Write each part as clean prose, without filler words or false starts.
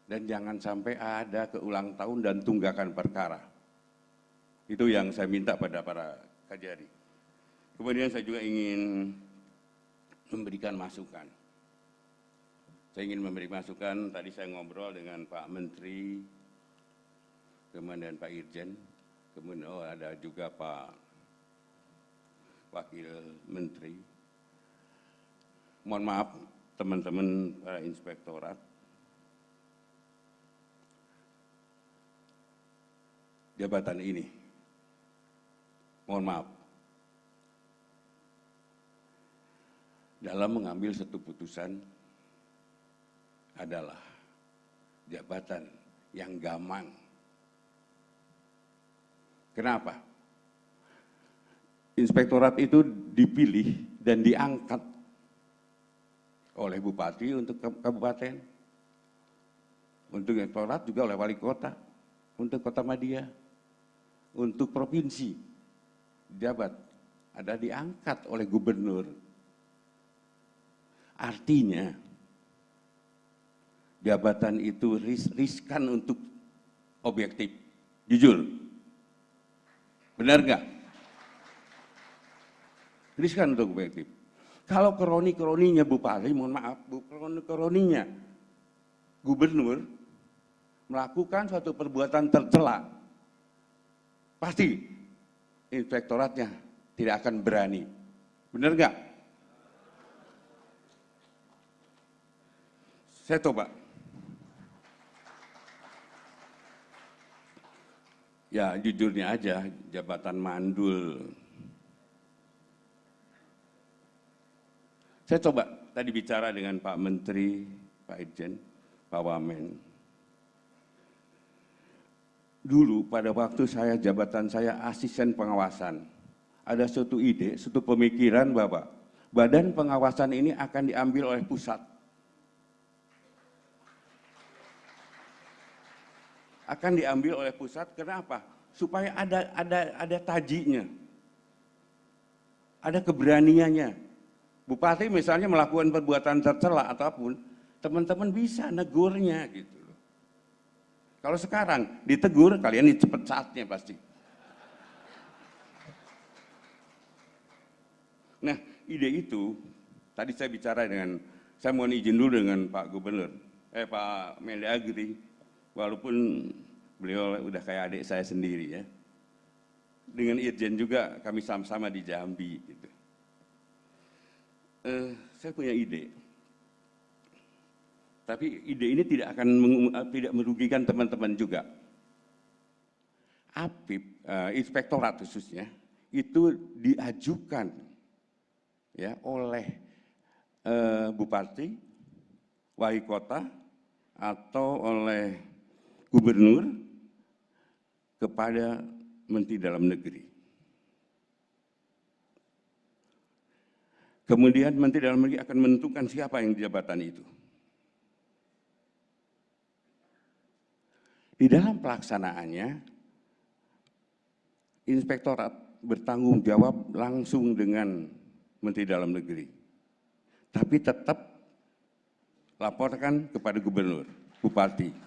Dan jangan sampai ada keulang tahun dan tunggakan perkara. Itu yang saya minta pada para Kajari. Kemudian saya juga ingin memberikan masukan. Saya ingin memberi masukan, tadi saya ngobrol dengan Pak Menteri, kemudian Pak Irjen, kemudian ada juga Pak Wakil Menteri. Mohon maaf teman-teman para inspektorat, jabatan ini, mohon maaf, dalam mengambil satu putusan adalah jabatan yang gamang. Kenapa? Inspektorat itu dipilih dan diangkat oleh bupati untuk kabupaten, untuk inspektorat juga oleh wali kota, untuk kota Madia, untuk provinsi, jabat ada diangkat oleh gubernur. Artinya jabatan itu riskan untuk objektif, jujur, benar nggak? Riskan untuk objektif. Kalau kroni-kroninya bupati, mohon maaf, kroni-kroninya gubernur melakukan suatu perbuatan tercela, pasti inspektoratnya tidak akan berani. Benar nggak? Saya coba. Ya jujurnya aja, jabatan mandul. Saya coba tadi bicara dengan Pak Menteri, Pak Irjen, Pak Wamen. Dulu pada waktu jabatan saya asisten pengawasan, ada suatu ide, suatu pemikiran bahwa badan pengawasan ini akan diambil oleh pusat. Akan diambil oleh pusat, kenapa? Supaya ada tajinya, ada keberaniannya. Bupati misalnya melakukan perbuatan tercela ataupun, teman-teman bisa negurnya gitu. Kalau sekarang ditegur, kalian dicepecatnya pasti. Nah, ide itu tadi saya bicara dengan, saya mohon izin dulu dengan Pak Gubernur, Pak Mendagri. Walaupun beliau udah kayak adik saya sendiri ya. Dengan Irjen juga kami sama-sama di Jambi gitu. Saya punya ide. Tapi ide ini tidak merugikan teman-teman juga. APIP, inspektorat khususnya, itu diajukan ya oleh bupati, wali kota, atau oleh gubernur kepada Menteri Dalam Negeri. Kemudian Menteri Dalam Negeri akan menentukan siapa yang di jabatan itu. Di dalam pelaksanaannya, inspektorat bertanggung jawab langsung dengan Menteri Dalam Negeri. Tapi tetap laporkan kepada gubernur, bupati.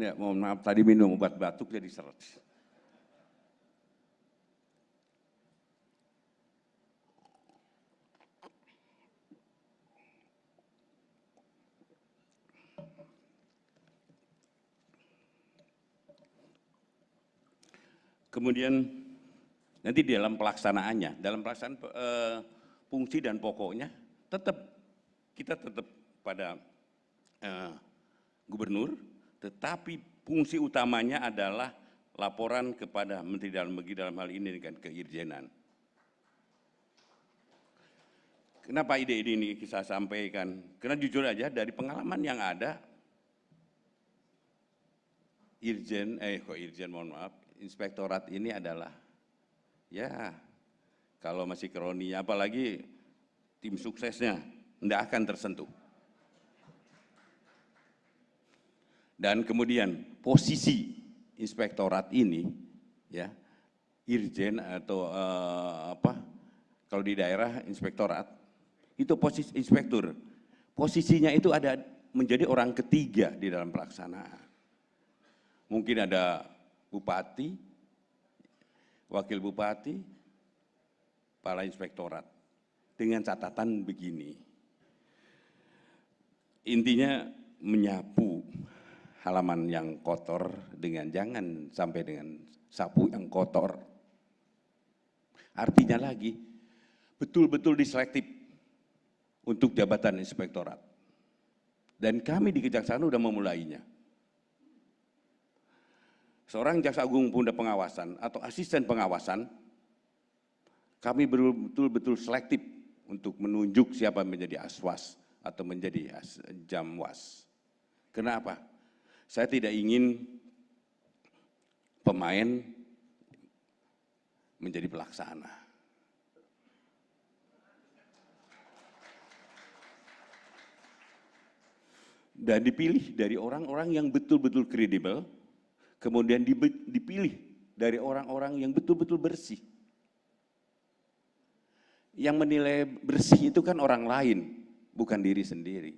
Ya, mohon maaf tadi minum obat batuk jadi seret. Kemudian nanti di dalam pelaksanaannya, dalam pelaksanaan fungsi dan pokoknya kita tetap pada gubernur, tetapi fungsi utamanya adalah laporan kepada Menteri Dalam Negeri dalam hal ini dengan keirjenan. Kenapa ide ini saya sampaikan? Karena jujur aja dari pengalaman yang ada, inspektorat ini adalah ya kalau masih kroninya, apalagi tim suksesnya tidak akan tersentuh. Dan kemudian posisi inspektorat ini, ya, irjen atau kalau di daerah inspektorat, itu posisi inspektur. Posisinya itu ada menjadi orang ketiga di dalam pelaksanaan. Mungkin ada bupati, wakil bupati, kepala inspektorat. Dengan catatan begini, intinya menyapu halaman yang kotor dengan jangan sampai dengan sapu yang kotor. Artinya lagi, betul-betul diselektif untuk jabatan inspektorat. Dan kami di Kejaksaan sudah memulainya. Seorang jaksa agung pemuda pengawasan atau asisten pengawasan, kami betul-betul selektif untuk menunjuk siapa menjadi aswas atau menjadi jamwas. Kenapa? Saya tidak ingin pemain menjadi pelaksana. Dan dipilih dari orang-orang yang betul-betul kredibel, kemudian dipilih dari orang-orang yang betul-betul bersih. Yang menilai bersih itu kan orang lain, bukan diri sendiri.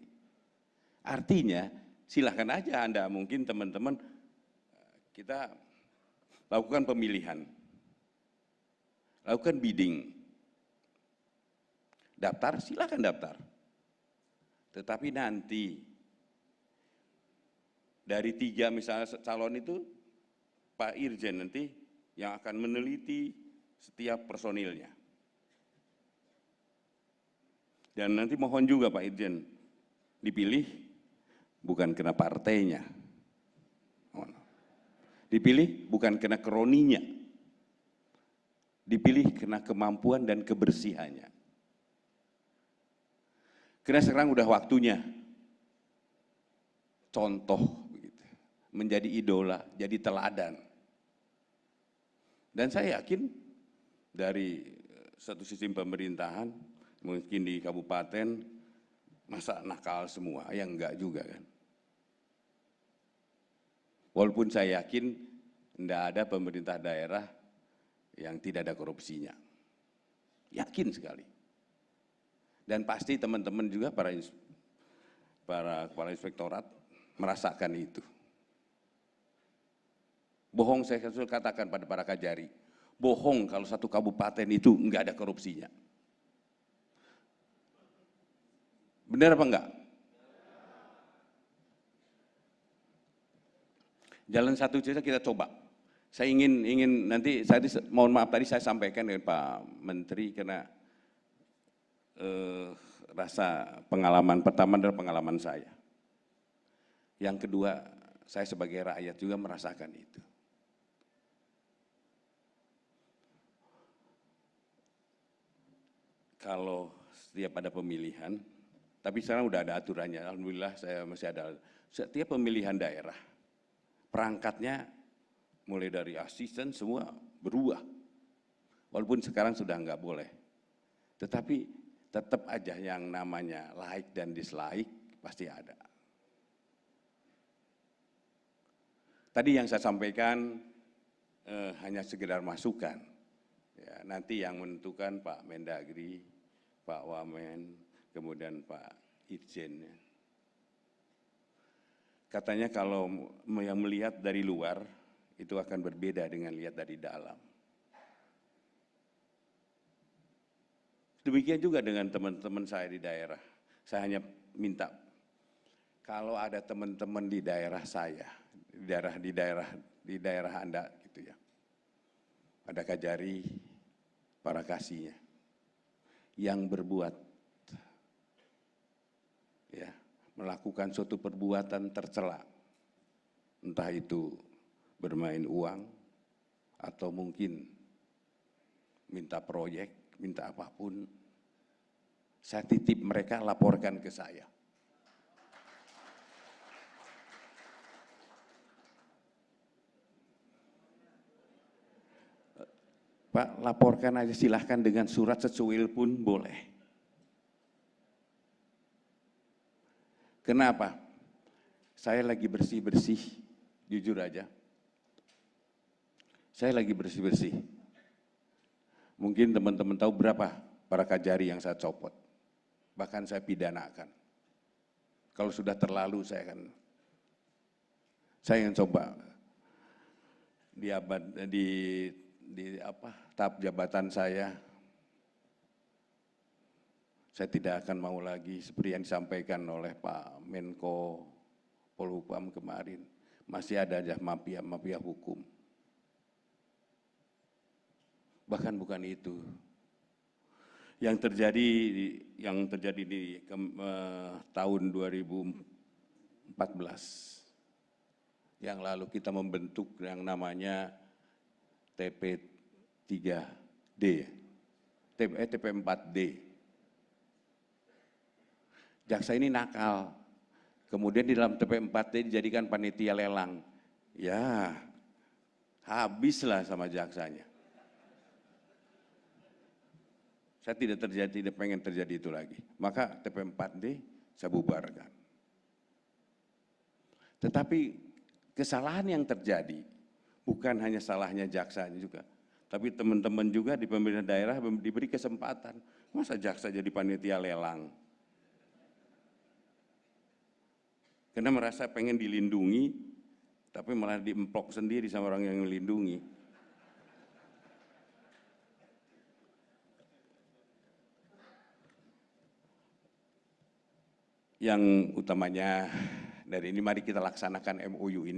Artinya, silahkan aja Anda, mungkin teman-teman, kita lakukan pemilihan, lakukan bidding, daftar, silahkan daftar. Tetapi nanti, dari 3 misalnya calon itu, Pak Irjen nanti yang akan meneliti setiap personilnya. Dan nanti mohon juga Pak Irjen dipilih bukan kena partainya, dipilih bukan kena kroninya, dipilih kena kemampuan dan kebersihannya. Karena sekarang udah waktunya contoh, begitu, menjadi idola, jadi teladan. Dan saya yakin dari satu sistem pemerintahan, mungkin di kabupaten, masa nakal semua, ya enggak juga kan. Walaupun saya yakin enggak ada pemerintah daerah yang tidak ada korupsinya. Yakin sekali. Dan pasti teman-teman juga para kepala inspektorat merasakan itu. Bohong saya katakan pada para kajari, bohong kalau satu kabupaten itu enggak ada korupsinya. Benar apa enggak? Jalan satu saja kita coba. Saya ingin nanti, mohon maaf tadi saya sampaikan dengan Pak Menteri karena rasa pengalaman pertama adalah pengalaman saya. Yang kedua, saya sebagai rakyat juga merasakan itu. Kalau setiap ada pemilihan, tapi sekarang udah ada aturannya, alhamdulillah saya masih ada. Setiap pemilihan daerah, perangkatnya mulai dari asisten semua berubah. Walaupun sekarang sudah enggak boleh. Tetapi tetap aja yang namanya like dan dislike pasti ada. Tadi yang saya sampaikan hanya sekedar masukan. Ya, nanti yang menentukan Pak Mendagri, Pak Wamen, kemudian Pak Irjen. Katanya kalau yang melihat dari luar itu akan berbeda dengan lihat dari dalam. Demikian juga dengan teman-teman saya di daerah. Saya hanya minta kalau ada teman-teman di daerah saya, di daerah Anda gitu ya. Ada kajari, para kasihnya yang berbuat, ya, melakukan suatu perbuatan tercela, entah itu bermain uang atau mungkin minta proyek, minta apapun, saya titip mereka laporkan ke saya. Pak, laporkan aja silahkan dengan surat secuil pun boleh. Kenapa? Saya lagi bersih-bersih, jujur aja. Saya lagi bersih-bersih. Mungkin teman-teman tahu berapa para Kajari yang saya copot. Bahkan saya pidanakan. Kalau sudah terlalu saya akan coba di tahap jabatan saya tidak akan mau lagi seperti yang disampaikan oleh Pak Menko Polhukam kemarin. Masih ada aja mafia hukum. Bahkan bukan itu. Yang terjadi di tahun 2014 yang lalu kita membentuk yang namanya TP3D, TP4D. Jaksa ini nakal, kemudian di dalam TP4D dijadikan panitia lelang. Ya, habislah sama jaksanya. Saya tidak pengen terjadi itu lagi. Maka TP4D saya bubarkan. Tetapi kesalahan yang terjadi bukan hanya salahnya jaksanya juga, tapi teman-teman juga di pemerintah daerah diberi kesempatan. Masa jaksa jadi panitia lelang? Karena merasa pengen dilindungi, tapi malah diemplok sendiri sama orang yang melindungi. Yang utamanya dari ini mari kita laksanakan MOU ini.